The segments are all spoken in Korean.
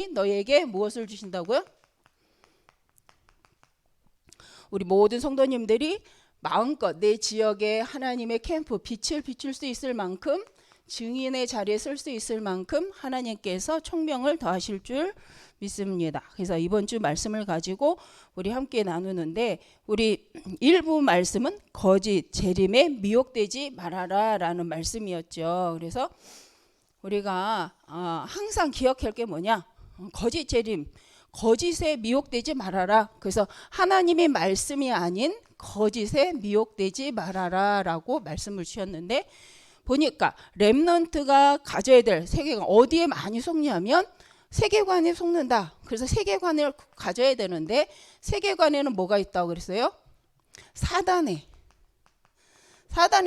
너에게 무엇을 주신다고요? 우리 모든 성도님들이 마음껏 내 지역에 하나님의 캠프 빛을 비출 수 있을 만큼 증인의 자리에 설 수 있을 만큼 하나님께서 총명을 더하실 줄 믿습니다. 그래서 이번 주 말씀을 가지고 우리 함께 나누는데, 우리 일부 말씀은 거짓 재림에 미혹되지 말아라 라는 말씀이었죠. 그래서 우리가 항상 기억할 게 뭐냐? 거짓 재림, 거짓에 미혹되지 말아라. 그래서 하나님의 말씀이 아닌 거짓에 미혹되지 말아라 라고 말씀을 주셨는데, 보니까 렘넌트가 가져야 될 세계관 어디에 많이 속냐면 세계관에 속는다. 그래서 세계관을 가져야 되는데, 세계관에는 뭐가 있다고 그랬어요? 사단의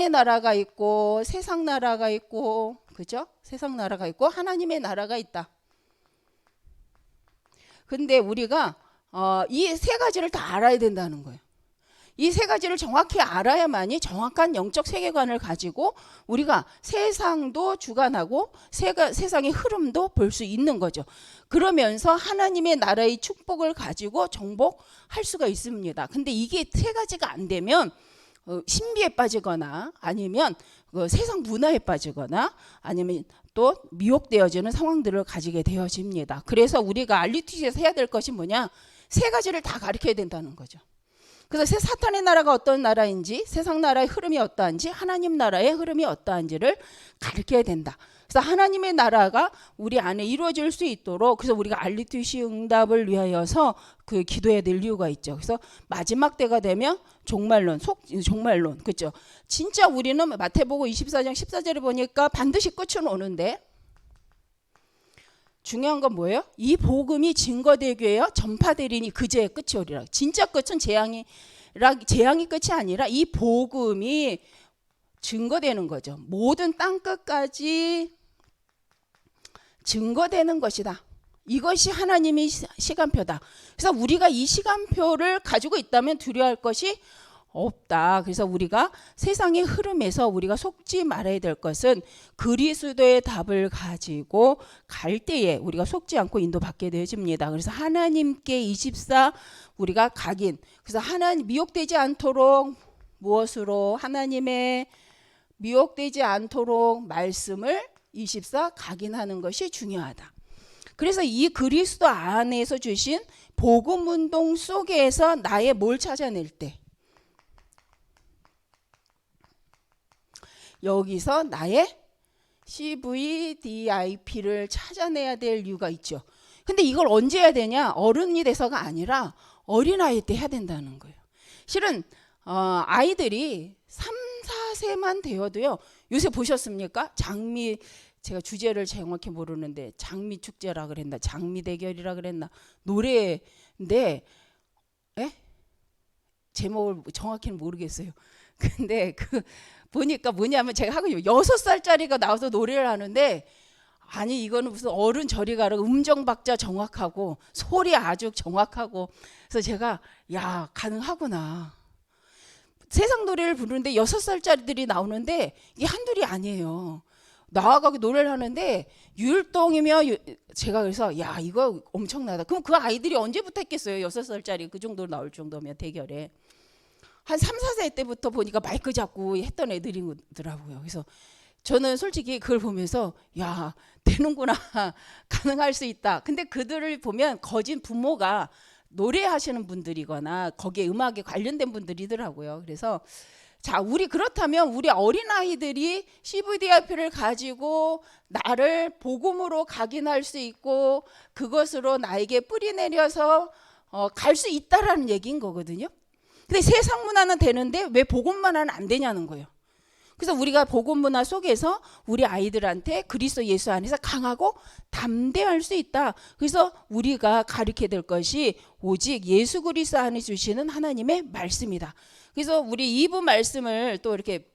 나라가 있고 세상 나라가 있고, 그죠? 세상 나라가 있고 하나님의 나라가 있다. 근데 우리가 이 세 가지를 다 알아야 된다는 거예요. 이 세 가지를 정확히 알아야만이 정확한 영적 세계관을 가지고 우리가 세상도 주관하고 세상의 흐름도 볼 수 있는 거죠. 그러면서 하나님의 나라의 축복을 가지고 정복할 수가 있습니다. 근데 이게 세 가지가 안 되면 신비에 빠지거나 아니면 세상 문화에 빠지거나 아니면 또 미혹되어지는 상황들을 가지게 되어집니다. 그래서 우리가 알리티에서 해야 될 것이 뭐냐? 세 가지를 다 가르쳐야 된다는 거죠. 그래서 사탄의 나라가 어떤 나라인지, 세상 나라의 흐름이 어떠한지, 하나님 나라의 흐름이 어떠한지를 가르쳐야 된다. 그래서 하나님의 나라가 우리 안에 이루어질 수 있도록, 그래서 우리가 알리티시 응답을 위하여서 그 기도해야 될 이유가 있죠. 그래서 마지막 때가 되면 종말론, 종말론, 그렇죠? 진짜 우리는 마태복음 24장 14절에 보니까 반드시 끝은 오는데, 중요한 건 뭐예요? 이 복음이 증거되기 위하여 전파되리니 그제의 끝이 오리라. 진짜 끝은 재앙이 끝이 아니라 이 복음이 증거되는 거죠. 모든 땅 끝까지 증거되는 것이다. 이것이 하나님의 시간표다. 그래서 우리가 이 시간표를 가지고 있다면 두려워할 것이 없다. 그래서 우리가 세상의 흐름에서 우리가 속지 말아야 될 것은 그리스도의 답을 가지고 갈 때에 우리가 속지 않고 인도받게 되어집니다. 그래서 하나님께 24 우리가 각인. 그래서 하나님 미혹되지 않도록 무엇으로? 하나님의 미혹되지 않도록 말씀을 24 각인하는 것이 중요하다. 그래서 이 그리스도 안에서 주신 복음 운동 속에서 나의 뭘 찾아낼 때, 여기서 나의 CVDIP를 찾아내야 될 이유가 있죠. 근데 이걸 언제 해야 되냐? 어른이 돼서가 아니라 어린아이 때 해야 된다는 거예요. 실은 아이들이 3, 4세만 되어도요. 요새 보셨습니까? 장미, 제가 주제를 정확히 모르는데 장미 축제라 그랬나, 장미 대결이라 그랬나, 노래인데 제목을 정확히는 모르겠어요. 근데 보니까 뭐냐면, 제가 하고 6살짜리가 나와서 노래를 하는데, 아니 이거는 무슨 어른 저리 가라, 음정 박자 정확하고 소리 아주 정확하고, 그래서 제가 야 가능하구나. 세상 노래를 부르는데 6살짜리들이 나오는데 이게 한둘이 아니에요. 나와가지고 노래를 하는데 율동이며, 제가 그래서 야 이거 엄청나다. 그럼 그 아이들이 언제부터 했겠어요? 6살짜리 그 정도로 나올 정도면 대결에. 한 3, 4세 때부터 보니까 마이크 잡고 했던 애들이더라고요. 그래서 저는 솔직히 그걸 보면서 야 되는구나, 가능할 수 있다. 근데 그들을 보면 거진 부모가 노래하시는 분들이거나 거기에 음악에 관련된 분들이더라고요. 그래서 자, 우리 그렇다면 우리 어린아이들이 CVDIP를 가지고 나를 복음으로 각인할 수 있고 그것으로 나에게 뿌리 내려서 갈 수 있다라는 얘기인 거거든요. 근데 세상 문화는 되는데 왜 복음 문화는 안 되냐는 거예요. 그래서 우리가 복음 문화 속에서 우리 아이들한테 그리스도 예수 안에서 강하고 담대할 수 있다. 그래서 우리가 가르쳐야 될 것이 오직 예수 그리스도 안에 주시는 하나님의 말씀이다. 그래서 우리 2부 말씀을 또 이렇게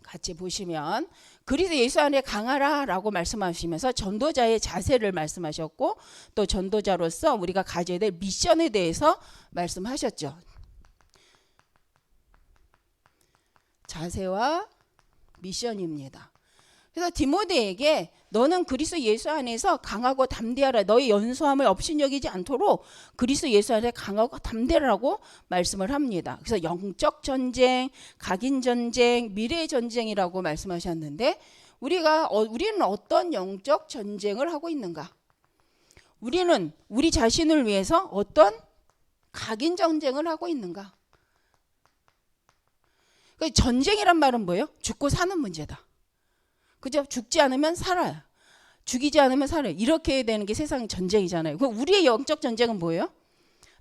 같이 보시면, 그리스도 예수 안에 강하라 라고 말씀하시면서 전도자의 자세를 말씀하셨고, 또 전도자로서 우리가 가져야 될 미션에 대해서 말씀하셨죠. 자세와 미션입니다. 그래서 디모데에게 너는 그리스도 예수 안에서 강하고 담대하라. 너의 연소함을 업신여기지 않도록 그리스도 예수 안에 강하고 담대하라고 말씀을 합니다. 그래서 영적 전쟁, 각인 전쟁, 미래 전쟁이라고 말씀하셨는데 우리는 어떤 영적 전쟁을 하고 있는가? 우리는 우리 자신을 위해서 어떤 각인 전쟁을 하고 있는가? 그러니까 전쟁이란 말은 뭐예요? 죽고 사는 문제다. 그죠? 죽지 않으면 살아요. 죽이지 않으면 살아요. 이렇게 되는 게 세상 전쟁이잖아요. 그럼 우리의 영적 전쟁은 뭐예요?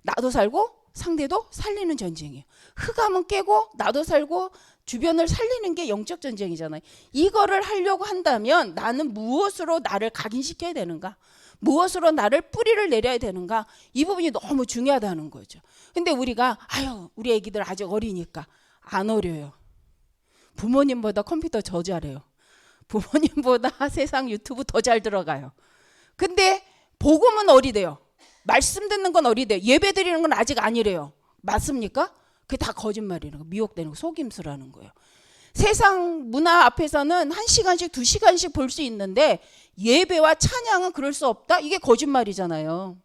나도 살고 상대도 살리는 전쟁이에요. 흑암은 깨고 나도 살고 주변을 살리는 게 영적 전쟁이잖아요. 이거를 하려고 한다면 나는 무엇으로 나를 각인시켜야 되는가? 무엇으로 나를 뿌리를 내려야 되는가? 이 부분이 너무 중요하다는 거죠. 근데 우리가 우리 애기들 아직 어리니까 안 어려요. 부모님보다 컴퓨터 더 잘해요. 부모님보다 세상 유튜브 더 잘 들어가요. 근데 복음은 어리대요. 말씀 듣는 건 어리대요. 예배 드리는 건 아직 아니래요. 맞습니까? 그게 다 거짓말이라는 거, 미혹되는 거, 속임수라는 거예요. 세상 문화 앞에서는 1시간씩 2시간씩 볼 수 있는데 예배와 찬양은 그럴 수 없다? 이게 거짓말이잖아요.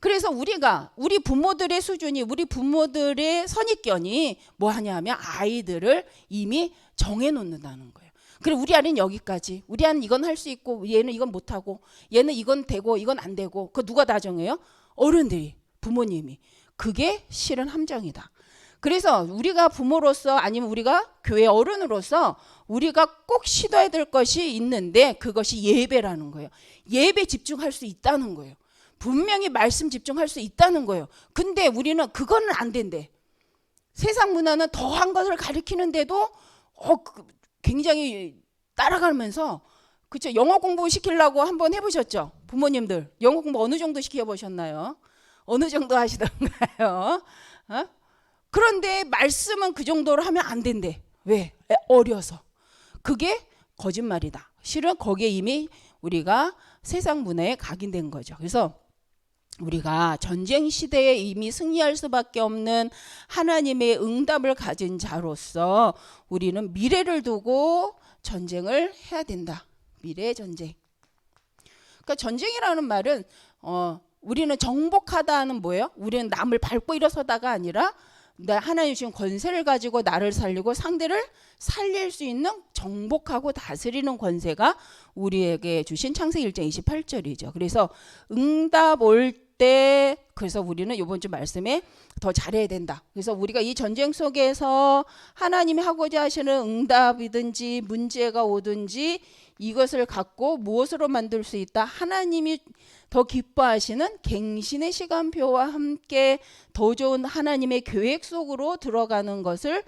그래서 우리 부모들의 수준이, 우리 부모들의 선입견이 뭐 하냐 하면 아이들을 이미 정해놓는다는 거예요. 그래 우리 아이는 여기까지, 우리 아이는 이건 할 수 있고 얘는 이건 못하고, 얘는 이건 되고 이건 안 되고. 그거 누가 다 정해요? 어른들이, 부모님이. 그게 실은 함정이다. 그래서 우리가 부모로서 아니면 우리가 교회 어른으로서 우리가 꼭 시도해야 될 것이 있는데 그것이 예배라는 거예요. 예배 집중할 수 있다는 거예요. 분명히 말씀 집중할 수 있다는 거예요. 근데 우리는 그거는 안 된대. 세상 문화는 더한 것을 가르치는데도 굉장히 따라가면서, 그렇죠? 영어 공부 시키려고 한번 해보셨죠? 부모님들 영어 공부 어느 정도 시켜보셨나요? 어느 정도 하시던가요? 그런데 말씀은 그 정도로 하면 안 된대. 왜? 어려서. 그게 거짓말이다. 실은 거기에 이미 우리가 세상 문화에 각인된 거죠. 그래서 우리가 전쟁 시대에 이미 승리할 수밖에 없는 하나님의 응답을 가진 자로서 우리는 미래를 두고 전쟁을 해야 된다. 미래 전쟁. 그러니까 전쟁이라는 말은 우리는 정복하다는 뭐예요? 우리는 남을 밟고 일어서다가 아니라 하나님 주신 권세를 가지고 나를 살리고 상대를 살릴 수 있는 정복하고 다스리는 권세가 우리에게 주신 창세기 1장 28절이죠. 그래서 응답 올 때, 그래서 우리는 이번 주 말씀에 더 잘해야 된다. 그래서 우리가 이 전쟁 속에서 하나님이 하고자 하시는 응답이든지 문제가 오든지 이것을 갖고 무엇으로 만들 수 있다? 하나님이 더 기뻐하시는 갱신의 시간표와 함께 더 좋은 하나님의 계획 속으로 들어가는 것을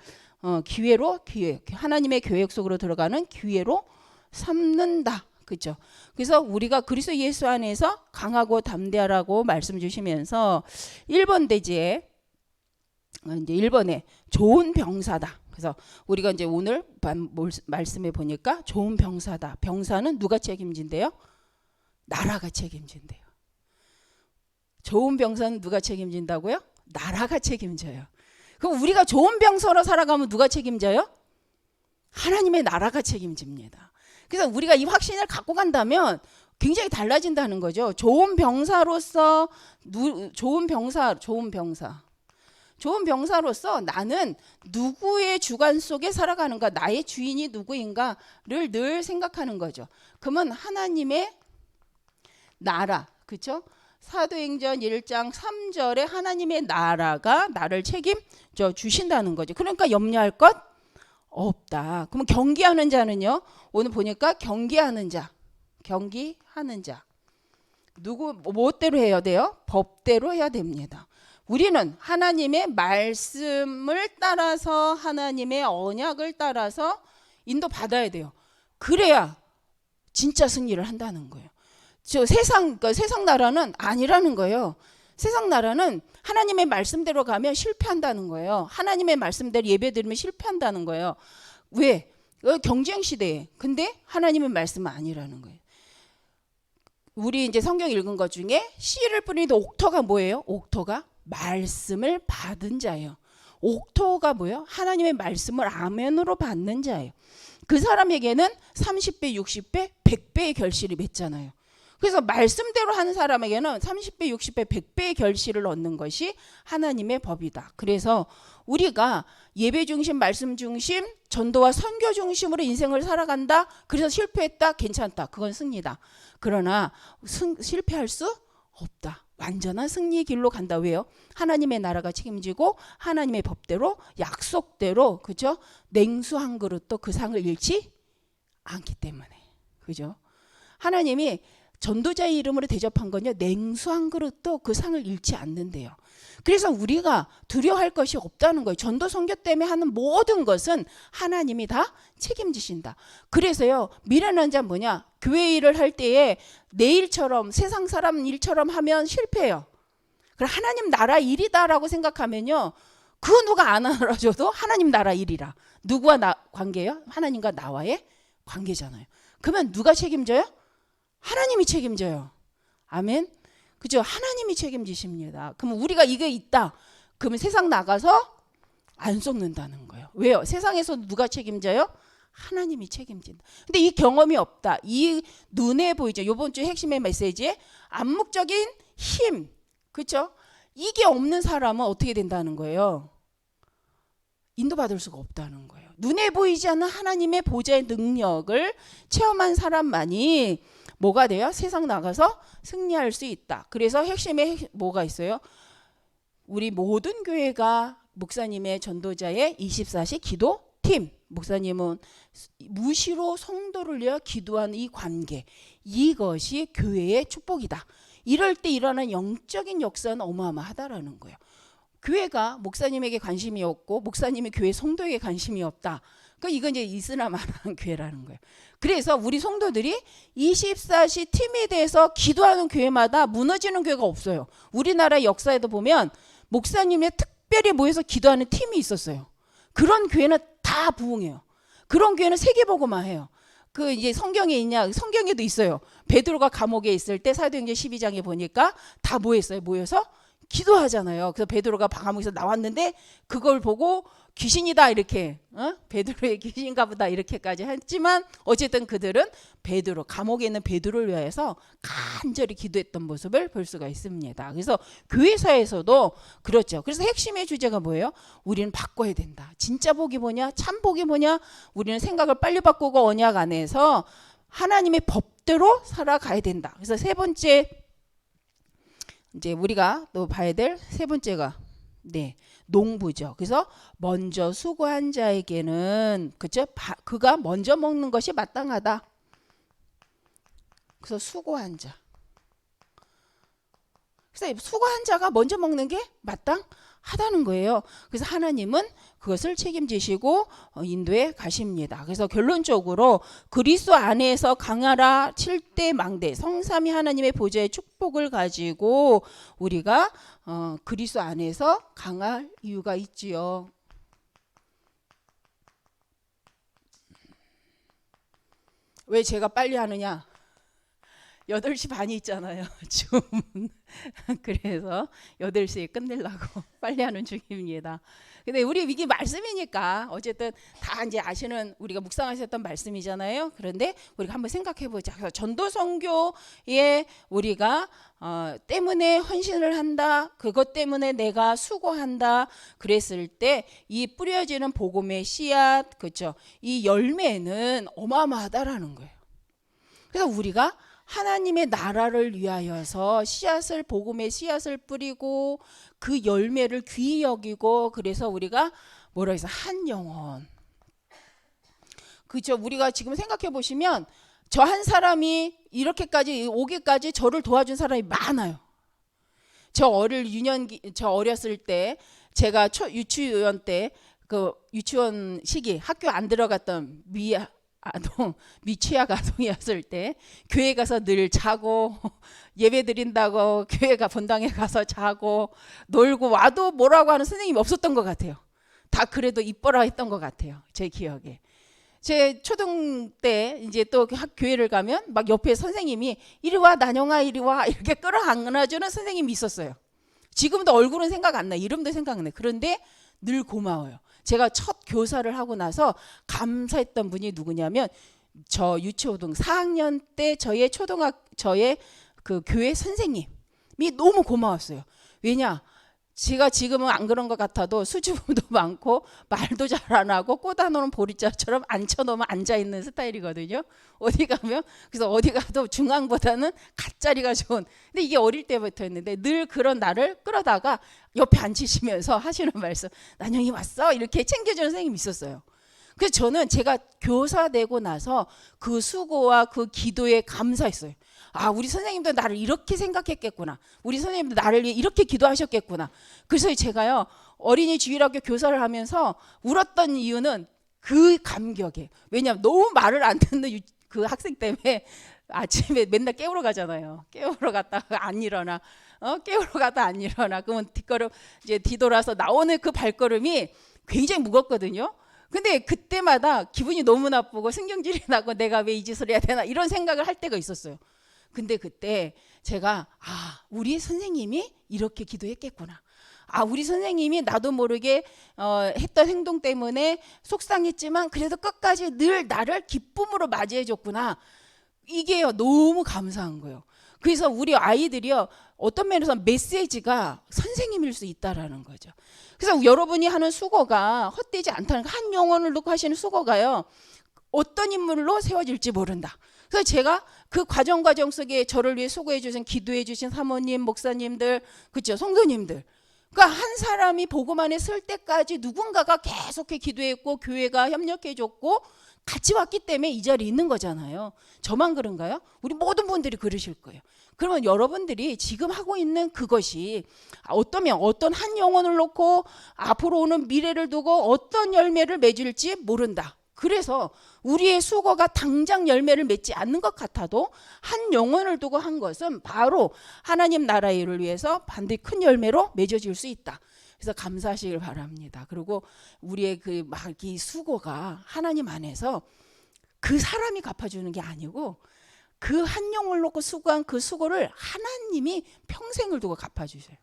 하나님의 계획 속으로 들어가는 기회로 삼는다. 그렇죠? 그래서 우리가 그리스도 예수 안에서 강하고 담대하라고 말씀 주시면서 1번 대지에 이제 1번에 좋은 병사다. 그래서 우리가 이제 오늘 말씀해 보니까 좋은 병사다. 병사는 누가 책임진대요? 나라가 책임진대요. 좋은 병사는 누가 책임진다고요? 나라가 책임져요. 그럼 우리가 좋은 병사로 살아가면 누가 책임져요? 하나님의 나라가 책임집니다. 그래서 우리가 이 확신을 갖고 간다면 굉장히 달라진다는 거죠. 좋은 병사로서 좋은 병사로서 나는 누구의 주관 속에 살아가는가, 나의 주인이 누구인가를 늘 생각하는 거죠. 그러면 하나님의 나라, 그렇죠? 사도행전 1장 3절에 하나님의 나라가 나를 책임져 주신다는 거죠. 그러니까 염려할 것 없다. 그러면 경계하는 자는요, 오늘 보니까 경계하는 자 누구 무엇대로 해야 돼요? 법대로 해야 됩니다. 우리는 하나님의 말씀을 따라서, 하나님의 언약을 따라서 인도받아야 돼요. 그래야 진짜 승리를 한다는 거예요. 세상 나라는 아니라는 거예요. 세상 나라는 하나님의 말씀대로 가면 실패한다는 거예요. 하나님의 말씀대로 예배드리면 실패한다는 거예요. 왜? 경쟁 시대에. 근데 하나님의 말씀은 아니라는 거예요. 우리 이제 성경 읽은 것 중에 씨를 뿌리는 옥토가 뭐예요? 옥토가 말씀을 받은 자예요. 옥토가 뭐예요? 하나님의 말씀을 아멘으로 받는 자예요. 그 사람에게는 30배, 60배, 100배의 결실이 맺잖아요. 그래서 말씀대로 하는 사람에게는 30배, 60배, 100배의 결실을 얻는 것이 하나님의 법이다. 그래서 우리가 예배 중심, 말씀 중심, 전도와 선교 중심으로 인생을 살아간다. 그래서 실패했다. 괜찮다. 그건 승리다. 그러나 실패할 수 없다. 완전한 승리의 길로 간다. 왜요? 하나님의 나라가 책임지고 하나님의 법대로 약속대로, 그죠? 냉수 한 그릇도 그 상을 잃지 않기 때문에, 그죠? 하나님이 전도자의 이름으로 대접한 건요, 냉수 한 그릇도 그 상을 잃지 않는데요. 그래서 우리가 두려워할 것이 없다는 거예요. 전도 선교 때문에 하는 모든 것은 하나님이 다 책임지신다. 그래서요, 미련한 자는 뭐냐? 교회 일을 할 때에 내 일처럼, 세상 사람 일처럼 하면 실패해요. 그럼 하나님 나라 일이다라고 생각하면요, 그 누가 안 알아줘도 하나님 나라 일이라. 누구와 관계예요? 하나님과 나와의 관계잖아요. 그러면 누가 책임져요? 하나님이 책임져요. 아멘. 그죠? 하나님이 책임지십니다. 그러면 우리가 이게 있다. 그러면 세상 나가서 안 썩는다는 거예요. 왜요? 세상에서 누가 책임져요? 하나님이 책임진다. 근데 이 경험이 없다. 이 눈에 보이죠. 이번 주 핵심의 메시지에 암묵적인 힘. 그렇죠? 이게 없는 사람은 어떻게 된다는 거예요? 인도받을 수가 없다는 거예요. 눈에 보이지 않는 하나님의 보좌의 능력을 체험한 사람만이 뭐가 돼요? 세상 나가서 승리할 수 있다. 그래서 핵심에 뭐가 있어요? 우리 모든 교회가 목사님의 전도자의 24시 기도팀, 목사님은 무시로 성도를 위해 기도하는 이 관계, 이것이 교회의 축복이다. 이럴 때 일어나는 영적인 역사는 어마어마하다라는 거예요. 교회가 목사님에게 관심이 없고 목사님이 교회 성도에게 관심이 없다. 그러니까 이건 이제 있으나 마나한 교회라는 거예요. 그래서 우리 성도들이 24시 팀에 대해서 기도하는 교회마다 무너지는 교회가 없어요. 우리나라 역사에도 보면 목사님의 특별히 모여서 기도하는 팀이 있었어요. 그런 교회는 다 부흥해요. 그런 교회는 세계복음화해요. 그 이제 성경에 있냐? 성경에도 있어요. 베드로가 감옥에 있을 때 사도행전 12장에 보니까 다 모였어요. 모여서 기도하잖아요. 그래서 베드로가 감옥에서 나왔는데 그걸 보고 귀신이다 이렇게, 베드로의 귀신가 보다 이렇게까지 했지만 어쨌든 그들은 베드로, 감옥에 있는 베드로를 위해서 간절히 기도했던 모습을 볼 수가 있습니다. 그래서 교회사에서도 그렇죠. 그래서 핵심의 주제가 뭐예요? 우리는 바꿔야 된다. 진짜 복이 뭐냐? 참 복이 뭐냐? 우리는 생각을 빨리 바꾸고 언약 안에서 하나님의 법대로 살아가야 된다. 그래서 세 번째, 이제 우리가 또 봐야 될 세 번째가 농부죠. 그래서 먼저 수고한 자에게는, 그죠? 그가 먼저 먹는 것이 마땅하다. 그래서 수고한 자. 그래서 수고한 자가 먼저 먹는 게 마땅하다는 거예요. 그래서 하나님은 그것을 책임지시고 인도에 가십니다. 그래서 결론적으로 그리스도 안에서 강하라 7대 망대 성삼위 하나님의 보좌의 축복을 가지고 우리가 그리스도 안에서 강할 이유가 있지요. 왜 제가 빨리 하느냐? 8시 반이 있잖아요. 주문. 그래서 8시에 끝내려고 빨리 하는 중입니다. 근데 우리 이게 말씀이니까 어쨌든 다 이제 아시는, 우리가 묵상하셨던 말씀이잖아요. 그런데 우리가 한번 생각해 보자. 전도 선교에 우리가 때문에 헌신을 한다. 그것 때문에 내가 수고한다. 그랬을 때 이 뿌려지는 복음의 씨앗, 그렇죠? 이 열매는 어마어마하다라는 거예요. 그래서 우리가 하나님의 나라를 위하여서 씨앗을, 복음의 씨앗을 뿌리고 그 열매를 귀히 여기고, 그래서 우리가 뭐라 해서 한 영혼, 그죠? 우리가 지금 생각해 보시면 저 한 사람이 이렇게까지 오기까지 저를 도와준 사람이 많아요. 저 어렸을 때 제가 유치원 때 그 유치원 시기 학교 안 들어갔던 미취학 아동이었을 때 교회 가서 늘 자고 예배 드린다고 교회가 본당에 가서 자고 놀고 와도 뭐라고 하는 선생님이 없었던 것 같아요. 다 그래도 이뻐라 했던 것 같아요. 제 기억에. 제 초등 때 이제 또 교회를 가면 막 옆에 선생님이 이리 와 난영아 이리 와 이렇게 끌어안아주는 선생님이 있었어요. 지금도 얼굴은 생각 안 나, 이름도 생각 안 나. 그런데 늘 고마워요. 제가 첫 교사를 하고 나서 감사했던 분이 누구냐면 저 유치호등 4학년 때 저의 그 교회 선생님이 너무 고마웠어요. 왜냐? 제가 지금은 안 그런 것 같아도 수줍음도 많고 말도 잘 안 하고 꽂아놓은 보리자처럼 앉혀놓으면 앉아있는 스타일이거든요. 어디 가면 그래서 어디 가도 중앙보다는 갓자리가 좋은. 근데 이게 어릴 때부터였는데 늘 그런 나를 끌어다가 옆에 앉히시면서 하시는 말씀, 난영이 왔어? 이렇게 챙겨주는 선생님이 있었어요. 그래서 저는 제가 교사 되고 나서 그 수고와 그 기도에 감사했어요. 아, 우리 선생님도 나를 이렇게 생각했겠구나. 우리 선생님도 나를 위해 이렇게 기도하셨겠구나. 그래서 제가요, 어린이 주일학교 교사를 하면서 울었던 이유는 그 감격에. 왜냐하면 너무 말을 안 듣는 그 학생 때문에 아침에 맨날 깨우러 가잖아요. 깨우러 갔다가 안 일어나. 깨우러 가다 안 일어나. 그러면 뒷걸음 이제 뒤돌아서 나오는 그 발걸음이 굉장히 무겁거든요. 근데 그때마다 기분이 너무 나쁘고 신경질이 나고 내가 왜 이 짓을 해야 되나 이런 생각을 할 때가 있었어요. 근데 그때 제가 우리 선생님이 이렇게 기도했겠구나. 우리 선생님이 나도 모르게 했던 행동 때문에 속상했지만 그래도 끝까지 늘 나를 기쁨으로 맞이해 줬구나. 이게요, 너무 감사한 거예요. 그래서 우리 아이들이요, 어떤 면에서 메시지가 선생님일 수 있다라는 거죠. 그래서 여러분이 하는 수고가 헛되지 않다는 거, 한 영혼을 놓고 하시는 수고가요, 어떤 인물로 세워질지 모른다. 그래서 제가 그 과정 속에 저를 위해 수고해 주신, 기도해 주신 사모님, 목사님들, 그렇죠, 성도님들, 그러니까 한 사람이 복음 안에 설 때까지 누군가가 계속해 기도했고 교회가 협력해 줬고 같이 왔기 때문에 이 자리에 있는 거잖아요. 저만 그런가요? 우리 모든 분들이 그러실 거예요. 그러면 여러분들이 지금 하고 있는 그것이 어떠면 어떤 한 영혼을 놓고 앞으로 오는 미래를 두고 어떤 열매를 맺을지 모른다. 그래서 우리의 수고가 당장 열매를 맺지 않는 것 같아도 한 영혼을 두고 한 것은 바로 하나님 나라의 일을 위해서 반드시 큰 열매로 맺어질 수 있다. 그래서 감사하시길 바랍니다. 그리고 우리의 그 막 이 수고가 하나님 안에서 그 사람이 갚아주는 게 아니고 그 한 영혼을 놓고 수고한 그 수고를 하나님이 평생을 두고 갚아주셔요.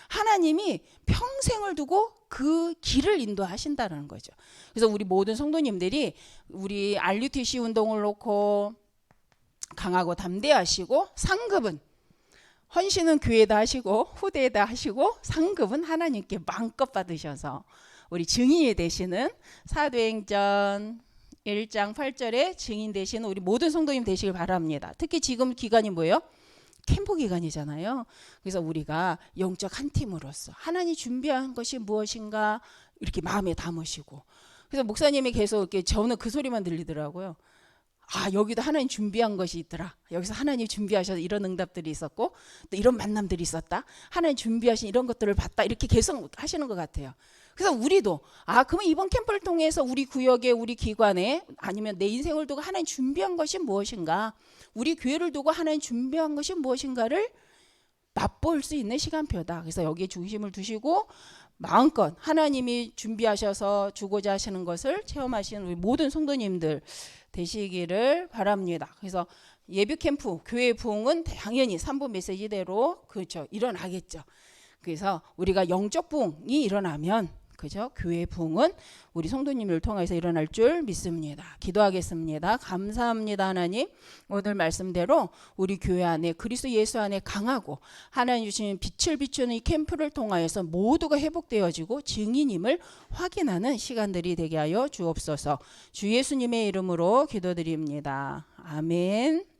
하나님이 평생을 두고 그 길을 인도하신다는 거죠. 그래서 우리 모든 성도님들이 우리 RUTC 운동을 놓고 강하고 담대하시고 상급은 헌신은 교회에다 하시고 후대에다 하시고 상급은 하나님께 마음껏 받으셔서 우리 증인이 되시는 사도행전 1장 8절에 증인 되시는 우리 모든 성도님 되시길 바랍니다. 특히 지금 기간이 뭐예요? 캠프 기간이잖아요. 그래서 우리가 영적 한 팀으로서 하나님 준비한 것이 무엇인가 이렇게 마음에 담으시고, 그래서 목사님이 계속 이렇게 저는 그 소리만 들리더라고요. 여기도 하나님 준비한 것이 있더라. 여기서 하나님 준비하셔서 이런 응답들이 있었고 또 이런 만남들이 있었다. 하나님 준비하신 이런 것들을 봤다. 이렇게 계속 하시는 것 같아요. 그래서 우리도 그러면 이번 캠프를 통해서 우리 구역에 우리 기관에 아니면 내 인생을 두고 하나님 준비한 것이 무엇인가, 우리 교회를 두고 하나님 준비한 것이 무엇인가를 맛볼 수 있는 시간표다. 그래서 여기에 중심을 두시고 마음껏 하나님이 준비하셔서 주고자 하시는 것을 체험하시는 우리 모든 성도님들 되시기를 바랍니다. 그래서 예비 캠프 교회 부흥은 당연히 3부 메시지대로 그렇죠, 일어나겠죠. 그래서 우리가 영적 부흥이 일어나면 그죠, 교회 부흥은 우리 성도님을 통해서 일어날 줄 믿습니다. 기도하겠습니다. 감사합니다. 하나님, 오늘 말씀대로 우리 교회 안에 그리스도 예수 안에 강하고 하나님 주신 빛을 비추는 이 캠프를 통하여서 모두가 회복되어지고 증인임을 확인하는 시간들이 되게 하여 주옵소서. 주 예수님의 이름으로 기도드립니다. 아멘.